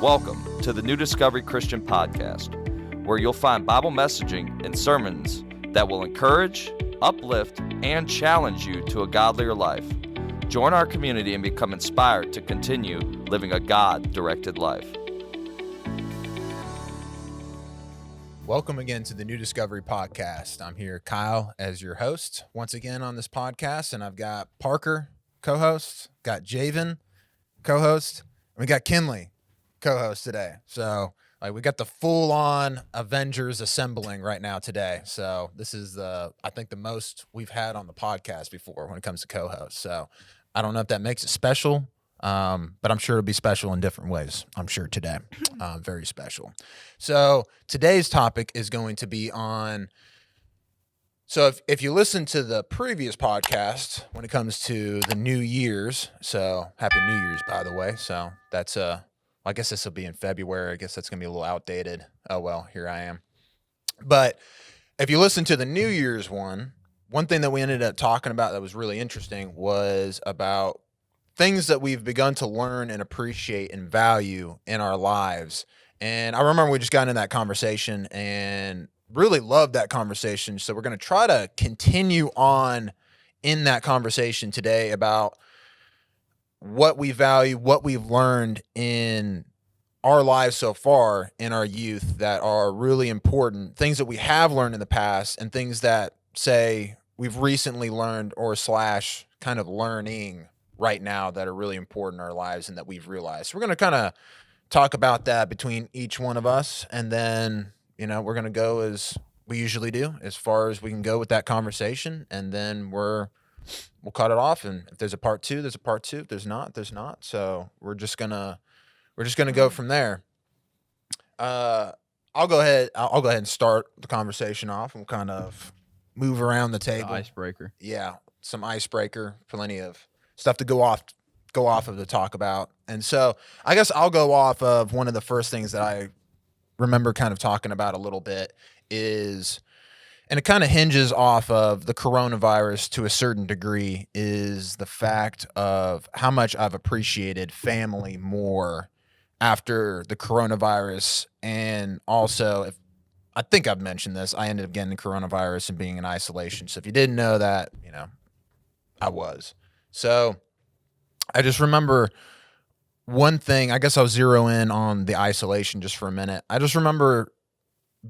Welcome to the New Discovery Christian Podcast, where you'll find Bible messaging and sermons that will encourage, uplift, and challenge you to a godlier life. Join our community and become inspired to continue living a God-directed life. Welcome again to the New Discovery Podcast. I'm here, Kyle, as your host once again on this podcast, and I've got Parker, co-host, got Javan, co-host, and we got McKinley, co-host today. So we got the full-on Avengers assembling right now today. So this is I think the most we've had on the podcast before when it comes to co-hosts. So I don't know if that makes it special, but I'm sure it'll be special in different ways. I'm sure today, very special. So today's topic is going to be on. So if you listen to the previous podcast when it comes to the New Year's, so Happy New Year's, by the way. So that's I guess this will be in February. I guess that's going to be a little outdated. Oh, well, here I am. But if you listen to the New Year's one thing that we ended up talking about that was really interesting was about things that we've begun to learn and appreciate and value in our lives. And I remember we just got into that conversation and really loved that conversation. So we're going to try to continue on in that conversation today about what we value, what we've learned in our lives so far in our youth that are really important, things that we have learned in the past and things that say we've recently learned or / kind of learning right now that are really important in our lives and that we've realized. So we're going to kind of talk about that between each one of us. And then, we're going to go as we usually do, as far as we can go with that conversation. And then we'll cut it off, and if there's a part two, there's a part two. If there's not, there's not. So we're just gonna go from there. I'll go ahead and start the conversation off and kind of move around the table. Icebreaker. Yeah, some icebreaker. Plenty of stuff to go off of to talk about. And so I guess I'll go off of one of the first things that I remember kind of talking about a little bit is. And it kind of hinges off of the coronavirus to a certain degree, is the fact of how much I've appreciated family more after the coronavirus. And also, I think I've mentioned this, I ended up getting the coronavirus and being in isolation. So if you didn't know that, I was. So I just remember one thing, I guess I'll zero in on the isolation just for a minute. I just remember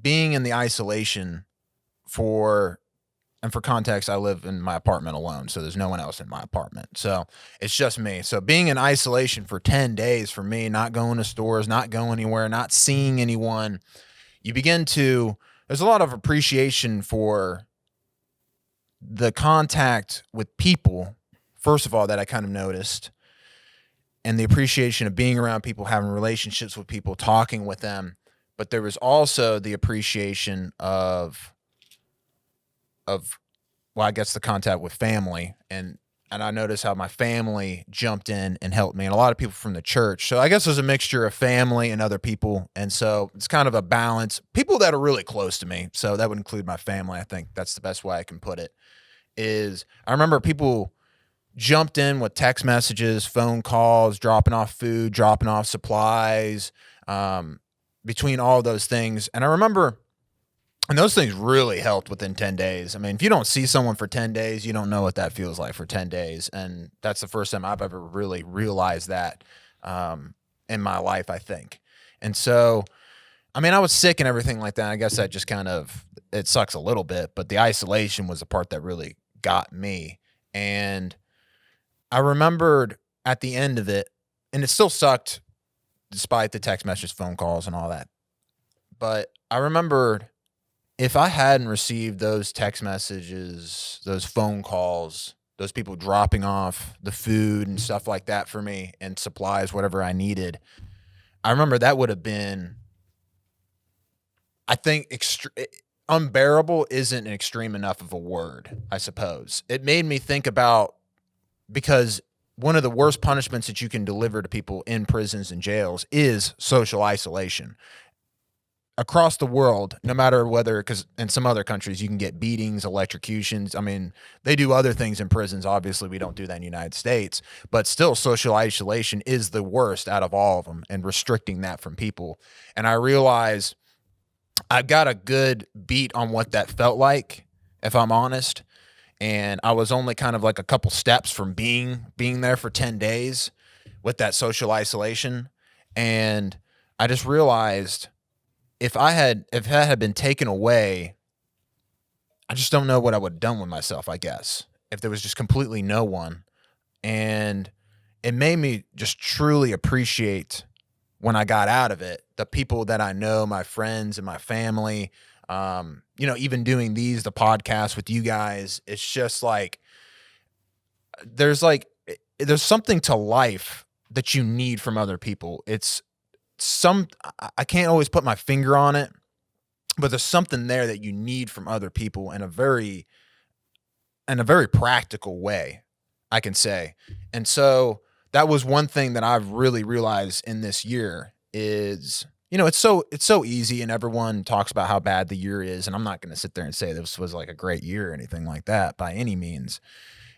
being in the isolation for context, I live in my apartment alone, so there's no one else in my apartment. So it's just me. So being in isolation for 10 days for me, not going to stores, not going anywhere, not seeing anyone, there's a lot of appreciation for the contact with people, first of all, that I kind of noticed, and the appreciation of being around people, having relationships with people, talking with them. But there was also the appreciation of I guess the contact with family, and I noticed how my family jumped in and helped me, and a lot of people from the church. So I guess there's a mixture of family and other people, and so it's kind of a balance. People that are really close to me, so that would include my family. I think that's the best way I can put it. Is I remember people jumped in with text messages, phone calls, dropping off food, dropping off supplies, between all those things, and I remember. And those things really helped within 10 days. I mean, if you don't see someone for 10 days, you don't know what that feels like for 10 days. And that's the first time I've ever really realized that in my life, I think. And so, I mean, I was sick and everything like that. I guess that just it sucks a little bit, but the isolation was the part that really got me. And I remembered at the end of it, and it still sucked despite the text messages, phone calls, and all that. But I remembered, if I hadn't received those text messages, those phone calls, those people dropping off the food and stuff like that for me and supplies, whatever I needed, I remember that would have been, I think, unbearable isn't an extreme enough of a word, I suppose. It made me think about, because one of the worst punishments that you can deliver to people in prisons and jails is social isolation. across the world, no matter whether, because in some other countries you can get beatings, electrocutions. I mean, they do other things in prisons. Obviously, we don't do that in the United States, but still social isolation is the worst out of all of them, and restricting that from people. And I realize I've got a good beat on what that felt like, if I'm honest. And I was only kind of like a couple steps from being there for 10 days with that social isolation. And I just realized if that had been taken away, I just don't know what I would have done with myself, I guess, if there was just completely no one. And it made me just truly appreciate, when I got out of it, the people that I know, my friends and my family. Even doing the podcast with you guys, it's just like there's something to life that you need from other people. I can't always put my finger on it, but there's something there that you need from other people in a very practical way, I can say. And so that was one thing that I've really realized in this year is, it's so easy, and everyone talks about how bad the year is. And I'm not going to sit there and say this was like a great year or anything like that by any means.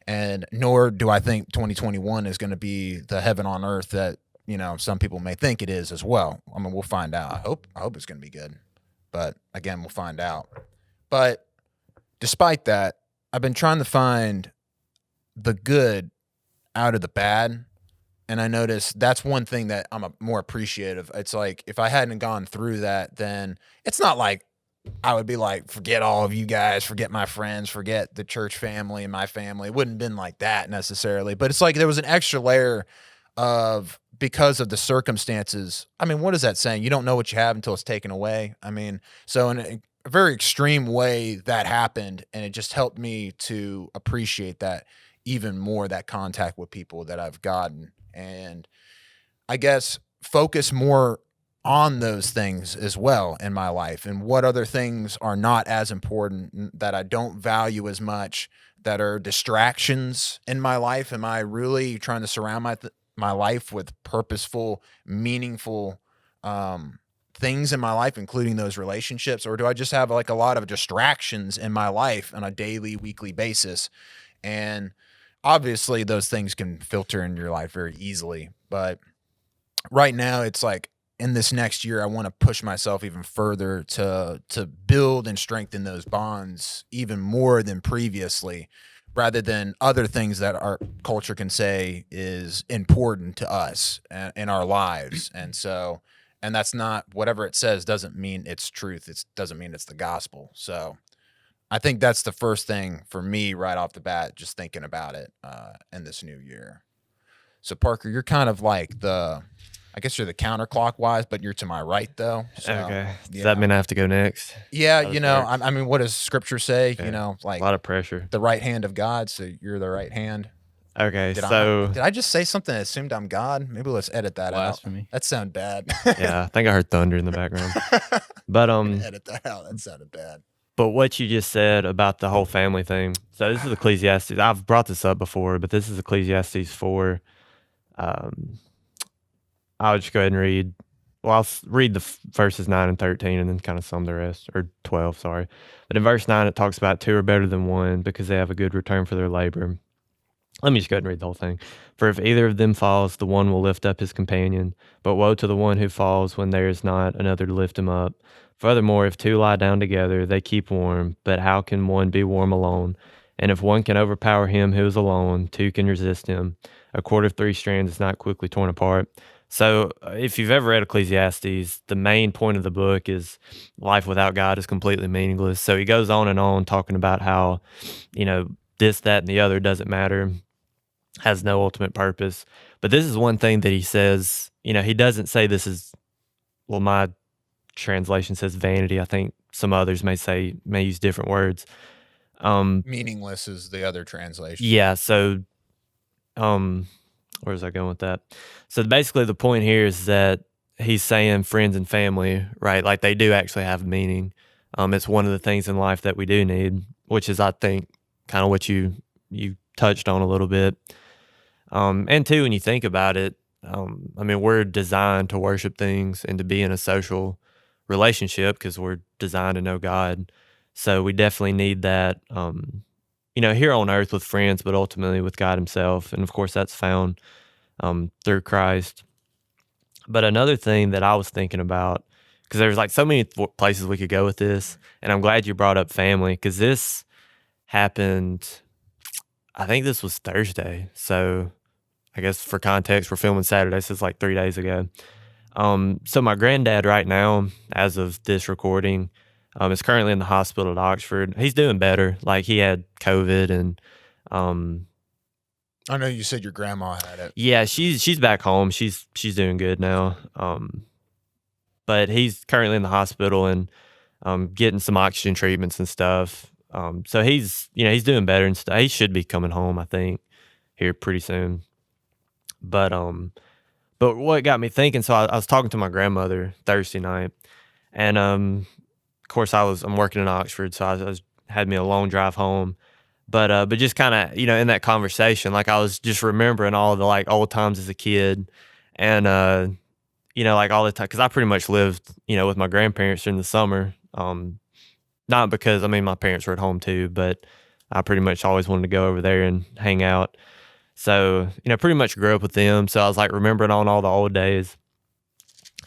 And nor do I think 2021 is going to be the heaven on earth that, some people may think it is as well. I mean, we'll find out. I hope it's going to be good, but again, we'll find out. But despite that, I've been trying to find the good out of the bad. And I noticed that's one thing that I'm more appreciative. It's like, if I hadn't gone through that, then it's not like I would be like, forget all of you guys, forget my friends, forget the church family and my family. It wouldn't have been like that necessarily. But it's like there was an extra layer of, because of the circumstances. I mean, what is that saying? You don't know what you have until it's taken away. I mean, so in a very extreme way that happened, and it just helped me to appreciate that even more, that contact with people that I've gotten. And I guess focus more on those things as well in my life, and what other things are not as important, that I don't value as much, that are distractions in my life. Am I really trying to surround my life with purposeful, meaningful things in my life, including those relationships? Or do I just have like a lot of distractions in my life on a daily, weekly basis? And obviously those things can filter in your life very easily. But right now it's like, in this next year, I want to push myself even further to build and strengthen those bonds even more than previously, rather than other things that our culture can say is important to us in our lives. And so, and that's not, whatever it says doesn't mean it's truth. It doesn't mean it's the gospel. So I think that's the first thing for me right off the bat, just thinking about it in this new year. So Parker, you're kind of like I guess you're the counterclockwise, but you're to my right though. So, okay. Does that mean I have to go next? Yeah, I mean, what does scripture say? Yeah. Like a lot of pressure. The right hand of God, so you're the right hand. Okay, Did so I just say something that assumed I'm God? Maybe let's edit that Blasphemy. out. That sounded bad. yeah, I think I heard thunder in the background. But edit that out. That sounded bad. But what you just said about the whole family thing. So this is Ecclesiastes. I've brought this up before, but this is Ecclesiastes 4. I'll just go ahead and read. Well, I'll read the verses 9 and 13 and then kind of sum the rest, or 12, sorry. But in verse 9, it talks about 2 are better than 1 because they have a good return for their labor. Let me just go ahead and read the whole thing. For if either of them falls, the one will lift up his companion. But woe to the one who falls when there is not another to lift him up. Furthermore, if 2 lie down together, they keep warm. But how can one be warm alone? And if one can overpower him who is alone, 2 can resist him. A cord of 3 strands is not quickly torn apart. So if you've ever read Ecclesiastes, the main point of the book is life without God is completely meaningless. So he goes on and on talking about how, this, that, and the other doesn't matter, has no ultimate purpose. But this is one thing that he says, he doesn't say this is, well, my translation says vanity. I think some others may use different words. Meaningless is the other translation. Yeah. So, where's I going with that? So basically the point here is that he's saying friends and family, right? Like they do actually have meaning. It's one of the things in life that we do need, which is, I think, kind of what you touched on a little bit. And too, when you think about it, we're designed to worship things and to be in a social relationship because we're designed to know God. So we definitely need that, here on earth with friends, but ultimately with God himself. And of course, that's found through Christ. But another thing that I was thinking about, because there's like so many places we could go with this, and I'm glad you brought up family, because this happened, I think this was Thursday. So I guess for context, we're filming Saturday, so it's like 3 days ago. So my granddad right now, as of this recording, is currently in the hospital at Oxford. He's doing better. Like, he had COVID, and I know you said your grandma had it. yeah, she's back home. She's doing good now. But he's currently in the hospital and getting some oxygen treatments and stuff. So he's doing better and stuff. He should be coming home, I think, here pretty soon. But what got me thinking, so I was talking to my grandmother Thursday night, and of course I'm working in Oxford, so I had me a long drive home. But just kind of, in that conversation, like, I was just remembering all the like old times as a kid, and like all the time, because I pretty much lived, with my grandparents during the summer. Not because, my parents were at home too, but I pretty much always wanted to go over there and hang out. So, pretty much grew up with them. So I was like remembering on all the old days.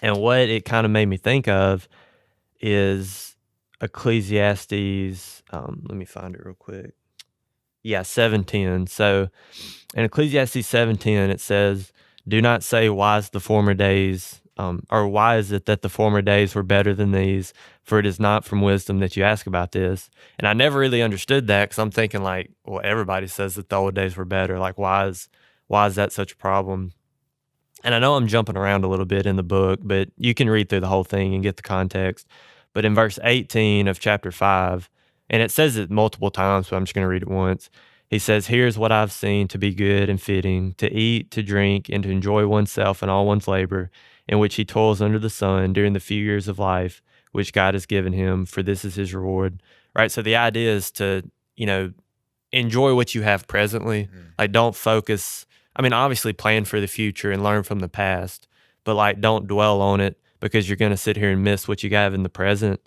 And what it kind of made me think of is Ecclesiastes. Let me find it real quick. Yeah, 7:10. So in Ecclesiastes 7:10, it says, "Do not say, why is the former days, or why is it that the former days were better than these? For it is not from wisdom that you ask about this." And I never really understood that, because I'm thinking like, well, everybody says that the old days were better. Like, why is that such a problem? And I know I'm jumping around a little bit in the book, but you can read through the whole thing and get the context. But in verse 18 of chapter 5, and it says it multiple times, but I'm just going to read it once. He says, "Here's what I've seen to be good and fitting, to eat, to drink, and to enjoy oneself and all one's labor, in which he toils under the sun during the few years of life, which God has given him, for this is his reward." Right? So the idea is to, enjoy what you have presently. Like, don't focus. Obviously plan for the future and learn from the past, but like, don't dwell on it, because you're going to sit here and miss what you have in the present.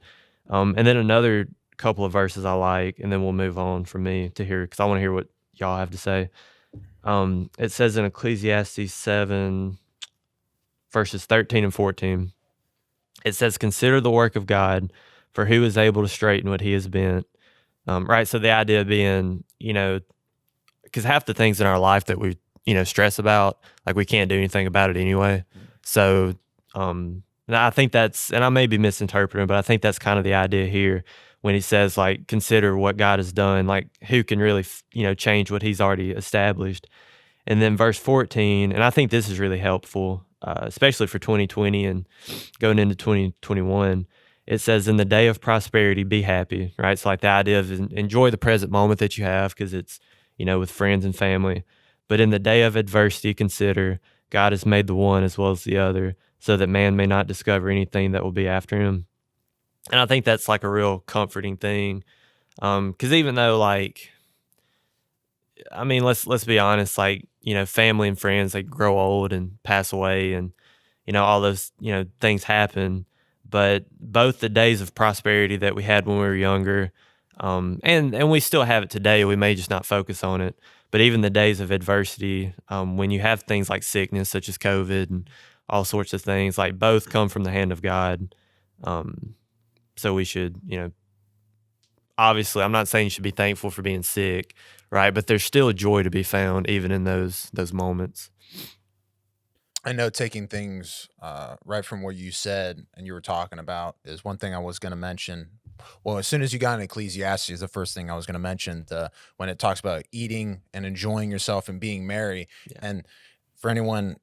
And then another couple of verses I like, and then we'll move on from me to hear, because I want to hear what y'all have to say. It says in Ecclesiastes 7, verses 13 and 14, it says, "Consider the work of God, for who is able to straighten what he has bent." Right? So the idea being, because half the things in our life that we, stress about, like, we can't do anything about it anyway. So and I think that's, and I may be misinterpreting, but I think that's kind of the idea here when he says, like, consider what God has done, like, who can really, change what he's already established. And then verse 14, and I think this is really helpful, especially for 2020 and going into 2021. It says, "In the day of prosperity, be happy," right? So like the idea of enjoy the present moment that you have, because it's, with friends and family. "But in the day of adversity, consider God has made the one as well as the other, so that man may not discover anything that will be after him." And I think that's like a real comforting thing. Because even though, like, let's be honest, like, family and friends, they grow old and pass away, and, all those, things happen. But both the days of prosperity that we had when we were younger, and we still have it today, we may just not focus on it. But even the days of adversity, when you have things like sickness, such as COVID and all sorts of things, like, both come from the hand of God. So we should, obviously, I'm not saying you should be thankful for being sick, right? But there's still joy to be found even in those moments. I know taking things right from what you said and you were talking about is one thing I was going to mention. Well, as soon as you got in Ecclesiastes, the first thing I was going to mention, when it talks about eating and enjoying yourself and being merry. Yeah. And for anyone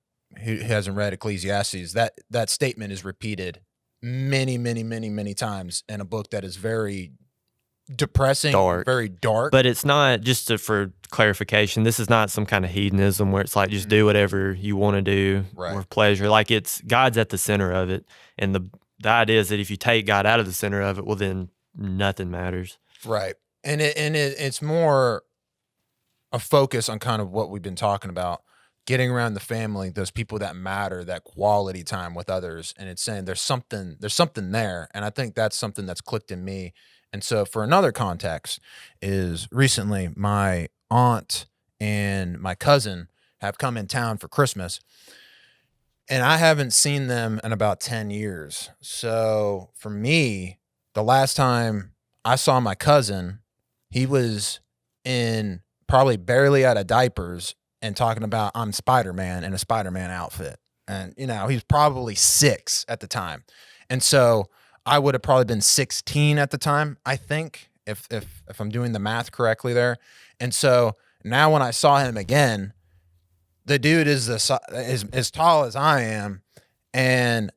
who hasn't read Ecclesiastes, that statement is repeated many, many, many, many times in a book that is very depressing, very dark. But it's not, just for clarification, this is not some kind of hedonism where it's like just do whatever you want to do or pleasure. Like, it's God's at the center of it, and the idea is that if you take God out of the center of it, well, then nothing matters. Right. And it's more a focus on kind of what we've been talking about, getting around the family, those people that matter, that quality time with others. And it's saying there's something there. And I think that's something that's clicked in me. And so for another context is recently my aunt and my cousin have come in town for Christmas, and I haven't seen them in about 10 years. So for me, the last time I saw my cousin, he was in probably barely out of diapers and talking about I'm Spider-Man in a Spider-Man outfit. And, he was probably 6 at the time. And so I would have probably been 16 at the time, I think, if I'm doing the math correctly there. And so now when I saw him again, the dude is as tall as I am, and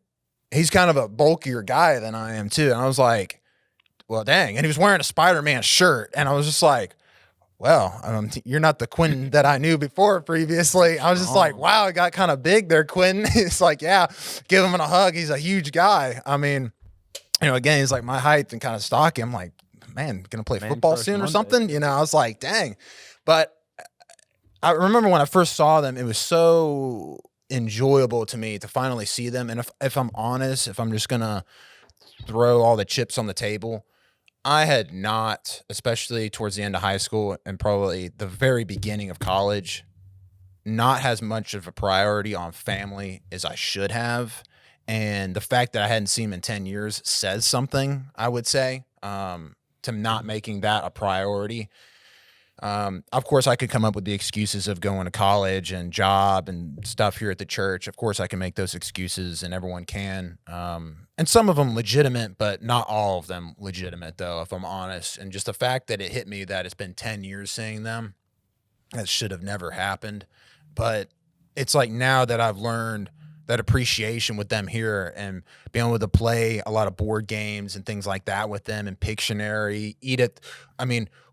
he's kind of a bulkier guy than I am too. And I was like, well, dang. And he was wearing a Spider-Man shirt. And I was just like, well, you're not the Quinn that I knew before previously. I was just like, wow, it got kind of big there, Quinn. It's like, yeah, give him a hug. He's a huge guy. I mean, again, he's like my height and kind of stocky. I'm like, man, gonna play football soon or something? I was like, dang. But I remember when I first saw them, it was so enjoyable to me to finally see them. And if I'm honest, if I'm just gonna throw all the chips on the table, I had not, especially towards the end of high school and probably the very beginning of college, not as much of a priority on family as I should have. And the fact that I hadn't seen him in 10 years says something, I would say, to not making that a priority. Of course, I could come up with the excuses of going to college and job and stuff here at the church. Of course, I can make those excuses, and everyone can. And some of them legitimate, but not all of them legitimate, though, if I'm honest. And just the fact that it hit me that it's been 10 years seeing them, that should have never happened. But it's like now that I've learned that appreciation with them here and being able to play a lot of board games and things like that with them and Pictionary,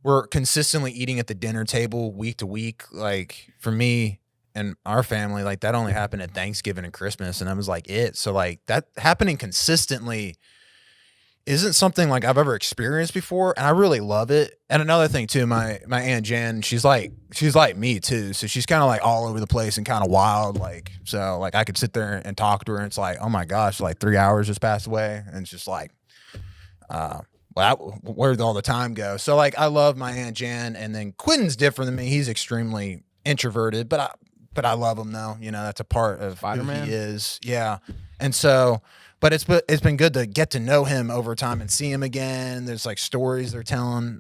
we're consistently eating at the dinner table week to week. Like for me and our family, like that only happened at Thanksgiving and Christmas. And that was like it. So like that happening consistently isn't something like I've ever experienced before. And I really love it. And another thing too, my Aunt Jen, she's like me too. So she's kind of like all over the place and kind of wild. So I could sit there and talk to her and it's like, oh my gosh, like 3 hours just passed away. And it's just like, where'd all the time go? So like, I love my Aunt Jan, and then Quentin's different than me. He's extremely introverted, but I love him though. That's a part of Spider-Man. Who he is. Yeah. And so, but it's been good to get to know him over time and see him again. There's like stories they're telling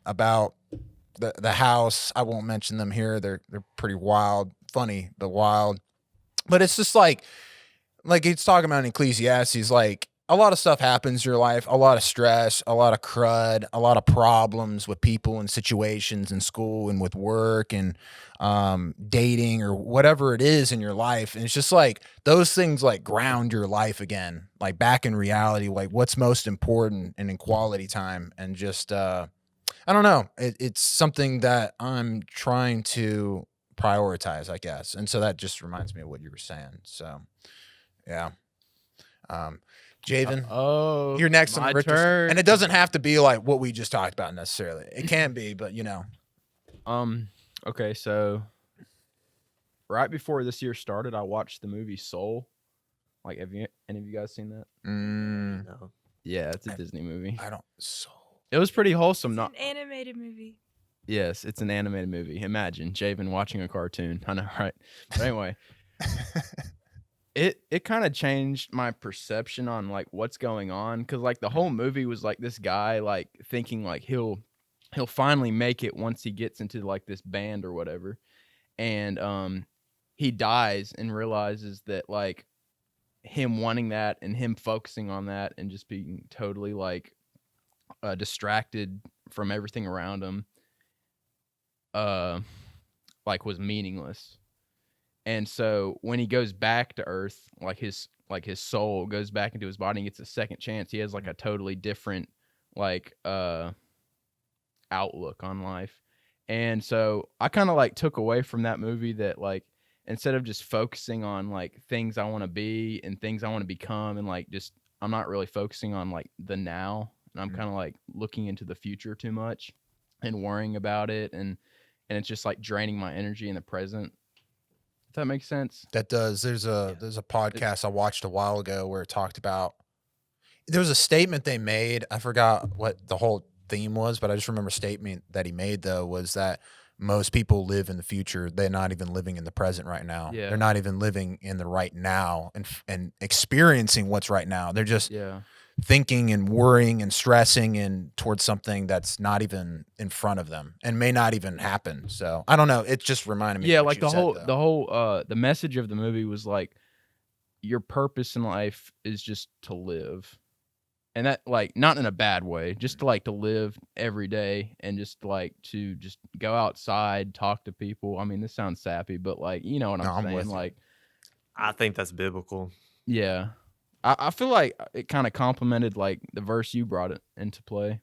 about the house. I won't mention them here. They're pretty wild, funny, but wild. But it's just like he's talking about in Ecclesiastes, like a lot of stuff happens in your life, a lot of stress, a lot of crud, a lot of problems with people and situations in school and with work and dating or whatever it is in your life. And it's just like those things like ground your life again, like back in reality, like what's most important and in quality time. And just, I don't know. It's something that I'm trying to prioritize, I guess. And so that just reminds me of what you were saying. So, yeah. Javan, you're next on the turn. And it doesn't have to be like what we just talked about necessarily. It can be, but Okay, so right before this year started, I watched the movie Soul. Like, have any of you guys seen that? No. Yeah, it's a Disney movie. Soul. It was pretty wholesome. It's an animated movie. Yes, it's an animated movie. Imagine Javan watching a cartoon. I know, right? But anyway, it kind of changed my perception on like what's going on, because like the whole movie was like this guy like thinking like he'll finally make it once he gets into like this band or whatever, and he dies and realizes that like him wanting that and him focusing on that and just being totally like distracted from everything around him like was meaningless. And so when he goes back to Earth, like his soul goes back into his body and gets a second chance, he has like a totally different like outlook on life. And so I kind of like took away from that movie that like instead of just focusing on like things I want to be and things I want to become, and like just I'm not really focusing on like the now, and I'm kind of like looking into the future too much and worrying about it, and it's just like draining my energy in the present. If that makes sense. That does. There's a podcast I watched a while ago where it talked about, there was a statement they made. I forgot what the whole theme was, but I just remember a statement that he made though was that most people live in the future. They're not even living in the present right now. Yeah. They're not even living in the right now and experiencing what's right now. They're just thinking and worrying and stressing and towards something that's not even in front of them and may not even happen. So I don't know. It just reminded me. Yeah, of what like you said, the whole the message of the movie was like, your purpose in life is just to live. And that, like, not in a bad way, just to, like, to live every day and just, like, to just go outside, talk to people. I mean, this sounds sappy, but, like, you know what I'm saying? Like, I think that's biblical. Yeah. I feel like it kind of complemented, like, the verse you brought it into play.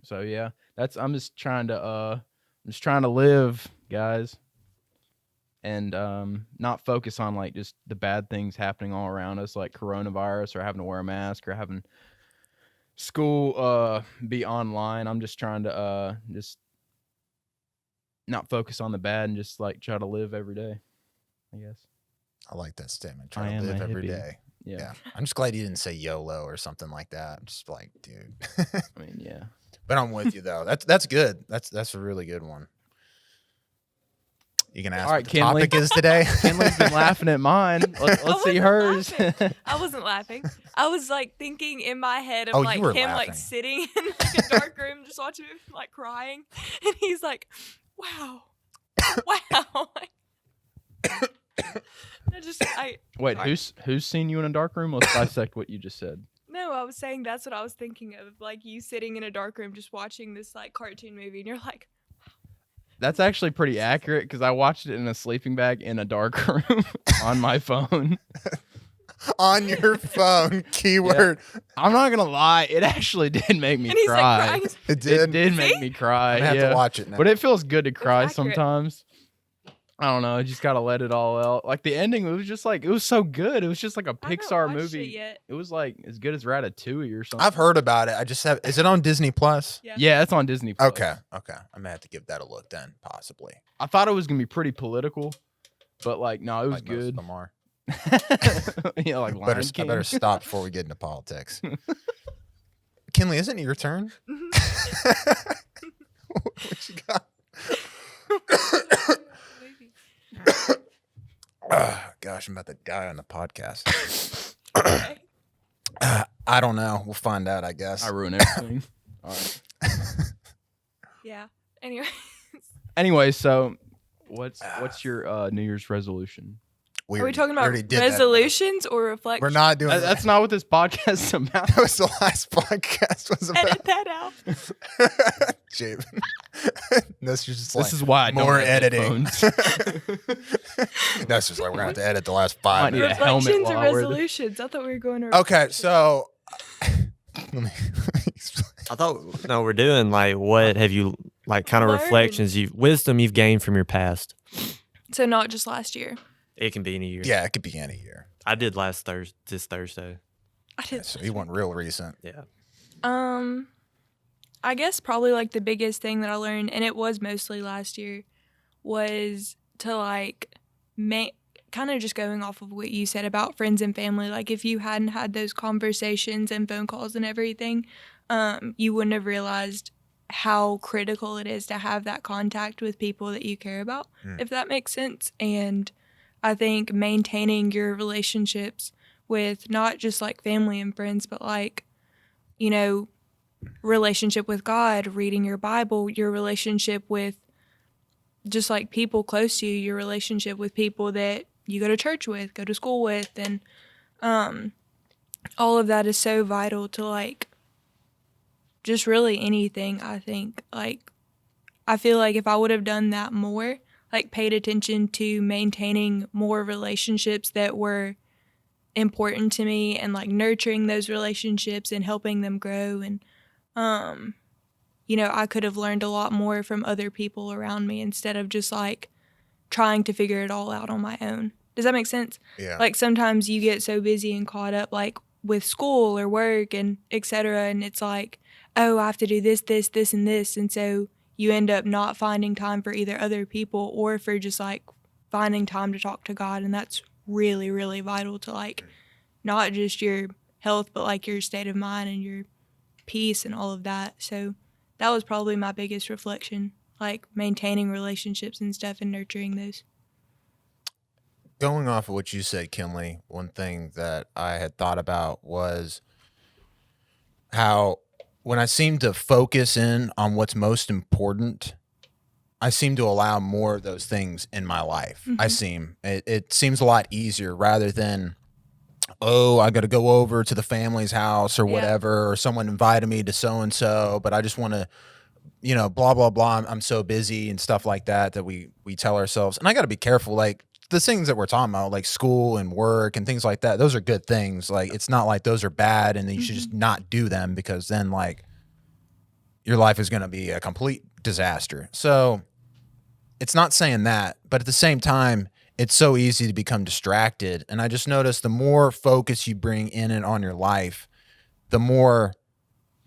So, yeah, I'm just trying to live, guys. And not focus on, like, just the bad things happening all around us, like coronavirus or having to wear a mask or having school be online. I'm just trying to just not focus on the bad and just like try to live every day, I guess. I like that statement. Try to live every day. Yeah. I'm just glad you didn't say YOLO or something like that. I'm just like, dude. I mean, yeah. But I'm with you though. That's good. That's a really good one. You can ask what the topic is today. Kinley's been laughing at mine. Let's see hers. I wasn't laughing. I was like thinking in my head of Oh, like you were him laughing. like sitting in like a dark room just watching him like crying, and he's like, "Wow, wow." Wait, who's seen you in a dark room? Let's dissect what you just said. No, I was saying that's what I was thinking of, like you sitting in a dark room just watching this like cartoon movie, and you're like. That's actually pretty accurate because I watched it in a sleeping bag in a dark room on my phone. On your phone, keyword. Yeah. I'm not gonna lie, it actually did make me cry. Like, it did. It did make me cry. I have to watch it now. But it feels good to cry accurate. sometimes. I don't know. I just gotta let it all out. Like the ending, it was just like it was so good. It was just like a Pixar movie. It was like as good as Ratatouille or something. I've heard about it. I just have. Is it on Disney Plus? Yeah, it's on Disney Plus. Okay. I gonna have to give that a look then, possibly. I thought it was gonna be pretty political, but like no, it was Like most of good. them are. Yeah, like I better stop before we get into politics. Kinley, isn't it your turn? What you got? Gosh, I'm about to die on the podcast. I don't know. We'll find out, I guess. I ruin everything. All right. Yeah. Anyway, so what's your New Year's resolution? Are we talking about resolutions or reflections? We're not doing That's not what this podcast is about. That was the last podcast was about. Edit that out. Javan. This is why I don't more have editing. headphones. That's just like we're gonna have to edit the last 5 Might need a minutes. helmet Reflections or while we're resolutions? I thought we were going to. Okay, so let me explain. I thought we're doing like what have you like kind of Learned. reflections wisdom you've gained from your past. So not just last year. It can be in a year. Yeah, it could be any year. I did this Thursday. I did. So he went real recent. Yeah. I guess probably like the biggest thing that I learned, and it was mostly last year, was to like kind of just going off of what you said about friends and family. Like if you hadn't had those conversations and phone calls and everything, you wouldn't have realized how critical it is to have that contact with people that you care about, if that makes sense. And I think maintaining your relationships with not just like family and friends, but like, you know, relationship with God, reading your Bible, your relationship with just like people close to you, your relationship with people that you go to church with, go to school with, and all of that is so vital to like just really anything. I think like I feel like if I would have done that more, like paid attention to maintaining more relationships that were important to me and like nurturing those relationships and helping them grow, and you know, I could have learned a lot more from other people around me instead of just like trying to figure it all out on my own. Does that make sense? Yeah. Like sometimes you get so busy and caught up like with school or work and etc., and it's like, oh, I have to do this, and this, and so you end up not finding time for either other people or for just like finding time to talk to God, and that's really, really vital to like not just your health, but like your state of mind and your peace and all of that. So that was probably my biggest reflection, like maintaining relationships and stuff and nurturing those. Going off of what you said, Kinley, one thing that I had thought about was how when I seem to focus in on what's most important, I seem to allow more of those things in my life. It seems a lot easier rather than, oh, I got to go over to the family's house or whatever, or someone invited me to so-and-so, but I just want to, you know, blah, blah, blah. I'm so busy and stuff like that we tell ourselves. And I got to be careful. Like the things that we're talking about, like school and work and things like that, those are good things. Like it's not like those are bad and you should just not do them, because then like your life is going to be a complete disaster. So it's not saying that, but at the same time, it's so easy to become distracted. And I just noticed the more focus you bring in and on your life, the more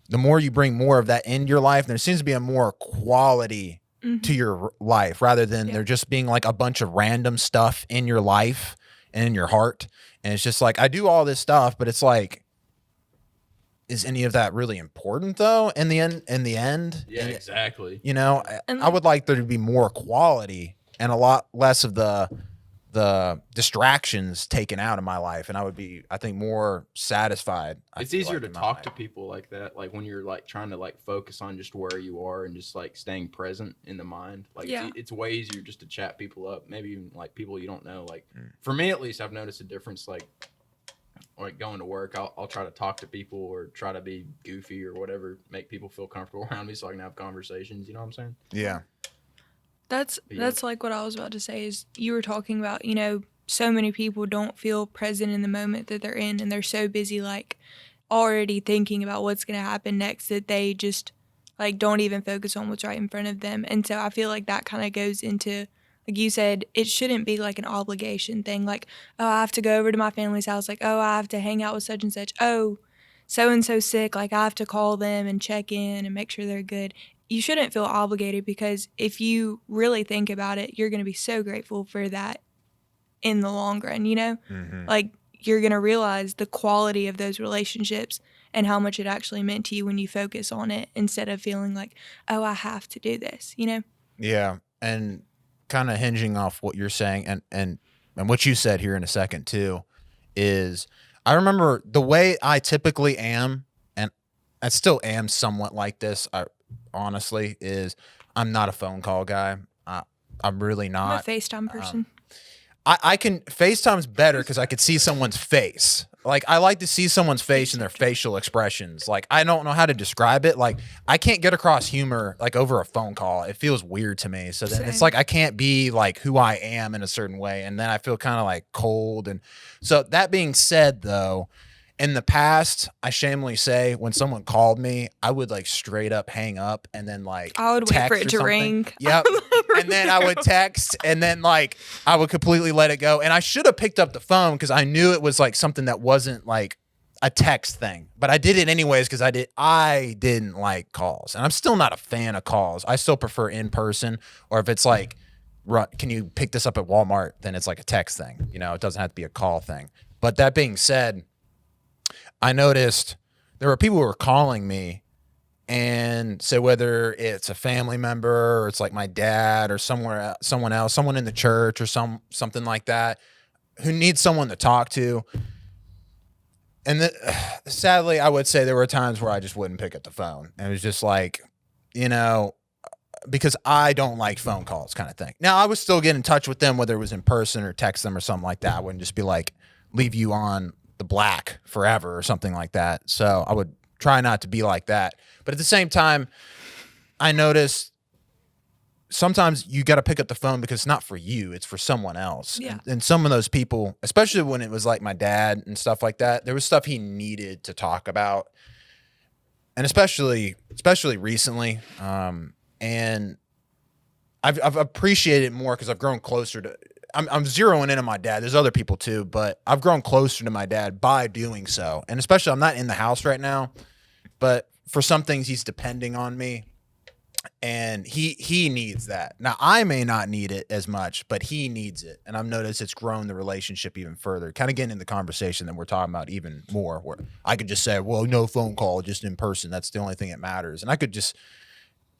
you bring more of that in your life, there seems to be a more quality to your life rather than there just being like a bunch of random stuff in your life and in your heart. And it's just like, I do all this stuff, but it's like, is any of that really important though? In the end, Yeah, exactly. You know, I would like there to be more quality and a lot less of the distractions taken out of my life, and I would be, I think, more satisfied. It's easier to talk to people like that, like when you're like trying to like focus on just where you are and just like staying present in the mind. Like it's way easier just to chat people up, maybe even like people you don't know. Like for me at least, I've noticed a difference. Like going to work, I'll try to talk to people or try to be goofy or whatever, make people feel comfortable around me so I can have conversations. You know what I'm saying? Yeah. That's like what I was about to say is you were talking about, you know, so many people don't feel present in the moment that they're in, and they're so busy like already thinking about what's going to happen next that they just like don't even focus on what's right in front of them. And so I feel like that kind of goes into, like you said, it shouldn't be like an obligation thing. Like, oh, I have to go over to my family's house. Like, oh, I have to hang out with such and such. Oh, so-and-so sick. Like I have to call them and check in and make sure they're good. You shouldn't feel obligated, because if you really think about it, you're going to be so grateful for that in the long run, you know? Like you're going to realize the quality of those relationships and how much it actually meant to you when you focus on it instead of feeling like, oh, I have to do this, you know? Yeah. And kind of hinging off what you're saying and what you said here in a second too, is I remember the way I typically am, and I still am somewhat like this, honestly, is I'm not a phone call guy. I'm really not. I'm a FaceTime person. I can FaceTime's better because I could see someone's face. Like I like to see someone's face and their facial expressions. Like I don't know how to describe it. Like I can't get across humor like over a phone call. It feels weird to me. So then it's like I can't be like who I am in a certain way, and then I feel kind of like cold. And so that being said, though, in the past, I shamelessly say when someone called me, I would like straight up hang up and then like I would wait for it to ring. Yep. And then I would text and then like I would completely let it go. And I should have picked up the phone because I knew it was like something that wasn't like a text thing. But I did it anyways because I didn't like calls. And I'm still not a fan of calls. I still prefer in person, or if it's like, can you pick this up at Walmart? Then it's like a text thing. You know, it doesn't have to be a call thing. But that being said, I noticed there were people who were calling me, and so whether it's a family member or it's like my dad or someone else, someone in the church or something like that, who needs someone to talk to. And sadly, I would say there were times where I just wouldn't pick up the phone. And it was just like, you know, because I don't like phone calls kind of thing. Now, I would still get in touch with them, whether it was in person or text them or something like that. I wouldn't just be like, leave you on the black forever or something like that. So I would try not to be like that. But at the same time, I noticed sometimes you got to pick up the phone because it's not for you, it's for someone else. Yeah. And some of those people, especially when it was like my dad and stuff like that, there was stuff he needed to talk about. And especially recently. And I've appreciated it more because I've grown closer to, I'm zeroing in on my dad. There's other people too, but I've grown closer to my dad by doing so. And especially, I'm not in the house right now, but for some things he's depending on me. And he needs that. Now, I may not need it as much, but he needs it. And I've noticed it's grown the relationship even further. Kind of getting in the conversation that we're talking about even more, where I could just say, well, no phone call, just in person. That's the only thing that matters. And I could just,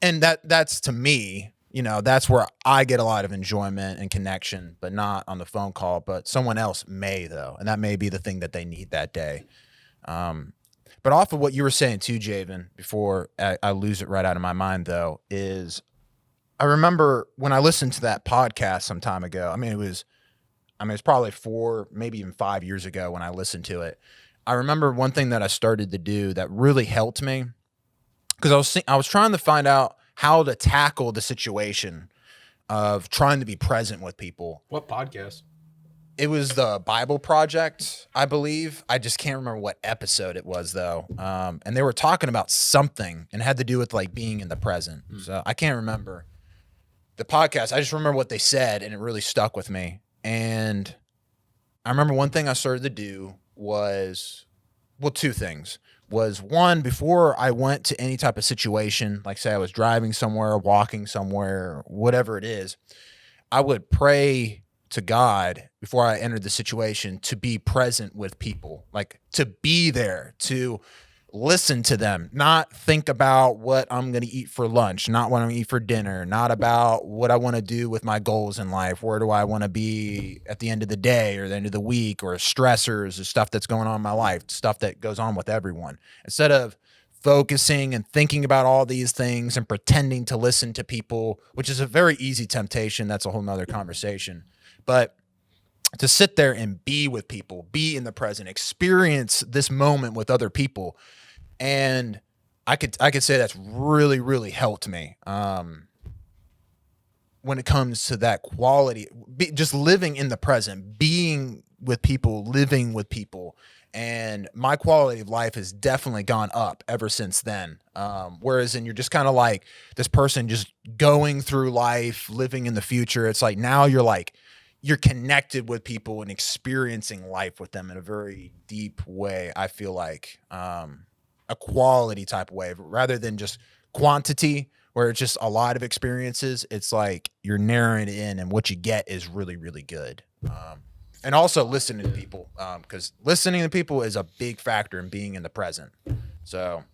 and that's to me, that's where I get a lot of enjoyment and connection, but not on the phone call. But someone else may, though. And that may be the thing that they need that day. But off of what you were saying too, Javan, before I lose it right out of my mind, though, is I remember when I listened to that podcast some time ago. It's probably 4, maybe even 5 years ago when I listened to it. I remember one thing that I started to do that really helped me, because I was trying to find out how to tackle the situation of trying to be present with people. What podcast? It was the Bible Project, I believe. I just can't remember what episode it was, though. And they were talking about something and it had to do with like being in the present. So I can't remember the podcast. I just remember what they said, and it really stuck with me. And I remember one thing I started to do was, well, 2 things. Was one, before I went to any type of situation, like say I was driving somewhere, walking somewhere, whatever it is, I would pray to God before I entered the situation to be present with people, like to be there, to listen to them, not think about what I'm going to eat for lunch, not what I'm going to eat for dinner, not about what I want to do with my goals in life. Where do I want to be at the end of the day or the end of the week, or stressors or stuff that's going on in my life, stuff that goes on with everyone. Instead of focusing and thinking about all these things and pretending to listen to people, which is a very easy temptation. That's a whole nother conversation. But to sit there and be with people, be in the present, experience this moment with other people. And I could say that's really, really helped me when it comes to that quality, just living in the present, being with people, living with people. And my quality of life has definitely gone up ever since then. Whereas you're just kind of like this person just going through life, living in the future. It's like now you're connected with people and experiencing life with them in a very deep way. I feel like a quality type of way, rather than just quantity, where it's just a lot of experiences. It's like you're narrowing it in, and what you get is really, really good. And also listening to people, because listening to people is a big factor in being in the present. So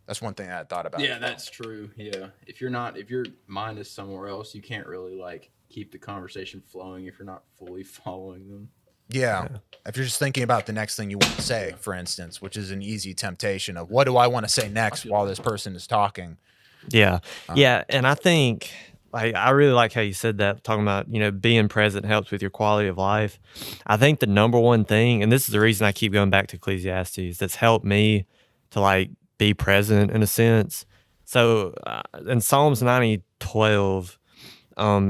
that's one thing I thought about. Yeah, that's true. Yeah. If your mind is somewhere else, you can't really like keep the conversation flowing if you're not fully following them. Yeah. If you're just thinking about the next thing you want to say, for instance, which is an easy temptation of what do I want to say next while this person is talking. Yeah. And I think, I really like how you said that, talking about, being present helps with your quality of life. I think the number one thing, and this is the reason I keep going back to Ecclesiastes, that's helped me to be present in a sense. So in Psalms 90:12,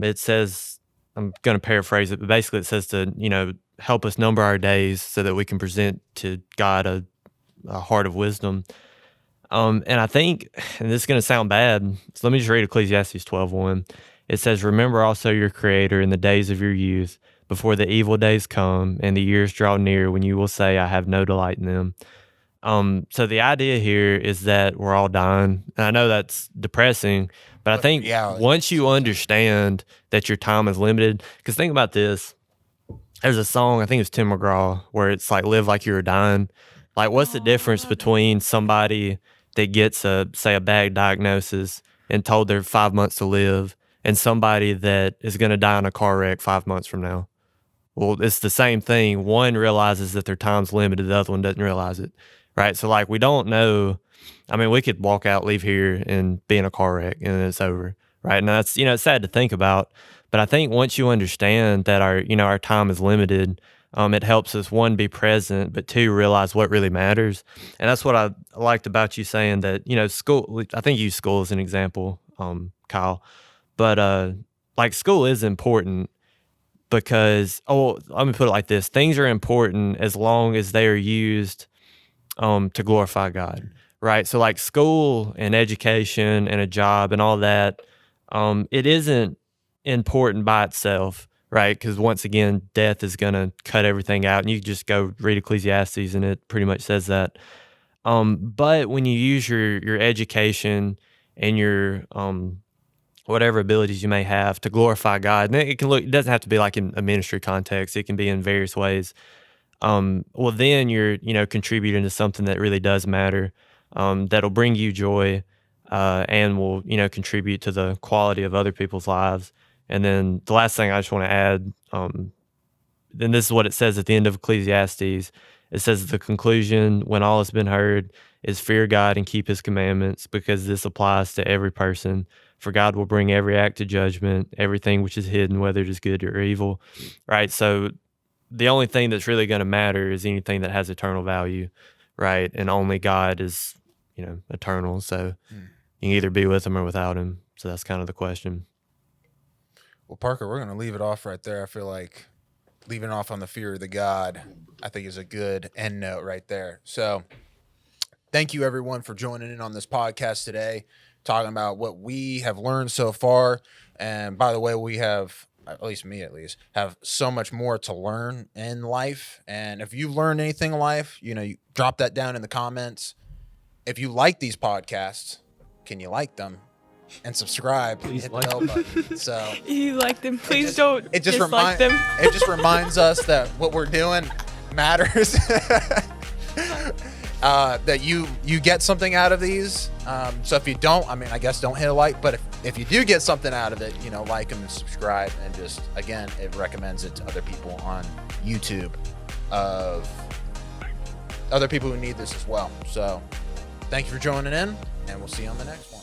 it says, I'm going to paraphrase it, but basically it says to, help us number our days so that we can present to God a heart of wisdom. And I think, and this is going to sound bad, so let me just read Ecclesiastes 12:1. It says, remember also your Creator in the days of your youth, before the evil days come and the years draw near when you will say, I have no delight in them. So the idea here is that we're all dying. And I know that's depressing, but I think once you understand that your time is limited, because think about this. There's a song, I think it's Tim McGraw, where it's like, live like you're dying. Like, what's the difference between somebody that gets say a bad diagnosis and told they're 5 months to live, and somebody that is going to die in a car wreck 5 months from now? Well, it's the same thing. One realizes that their time's limited. The other one doesn't realize it, right? So we don't know. I mean, we could walk out, leave here, and be in a car wreck, and then it's over, right? And that's, it's sad to think about. But I think once you understand that our time is limited, it helps us, one, be present, but two, realize what really matters. And that's what I liked about you saying that, school, I think you use school as an example, Kyle, but school is important because, let me put it like this. Things are important as long as they are used to glorify God, right? So school and education and a job and all that, it isn't important by itself, right? Because once again, death is going to cut everything out, and you just go read Ecclesiastes and it pretty much says that. But when you use your education and your whatever abilities you may have to glorify God. And it doesn't have to be like in a ministry context. It can be in various ways. Well, then you're, contributing to something that really does matter, that'll bring you joy, and will, contribute to the quality of other people's lives. And then the last thing I just want to add, then this is what it says at the end of Ecclesiastes. It says the conclusion, when all has been heard, is fear God and keep his commandments, because this applies to every person. For God will bring every act to judgment, everything which is hidden, whether it is good or evil. Right? So the only thing that's really going to matter is anything that has eternal value, right? And only God is, eternal. So you can either be with him or without him. So that's kind of the question. Well, Parker, we're going to leave it off right there. I feel like leaving off on the fear of the God, I think, is a good end note right there. So thank you, everyone, for joining in on this podcast today, talking about what we have learned so far. And by the way, we have, at least me have so much more to learn in life. And if you've learned anything in life, you drop that down in the comments. If you like these podcasts, can you like them and subscribe? Please hit like the bell button. So If you like them, please don't it just dislike them. It just reminds us that what we're doing matters. That you get something out of these. So if you don't, I guess don't hit a like. But if you do get something out of it, like them and subscribe. And just, again, it recommends it to other people on YouTube, of other people who need this as well. So thank you for joining in, and we'll see you on the next one.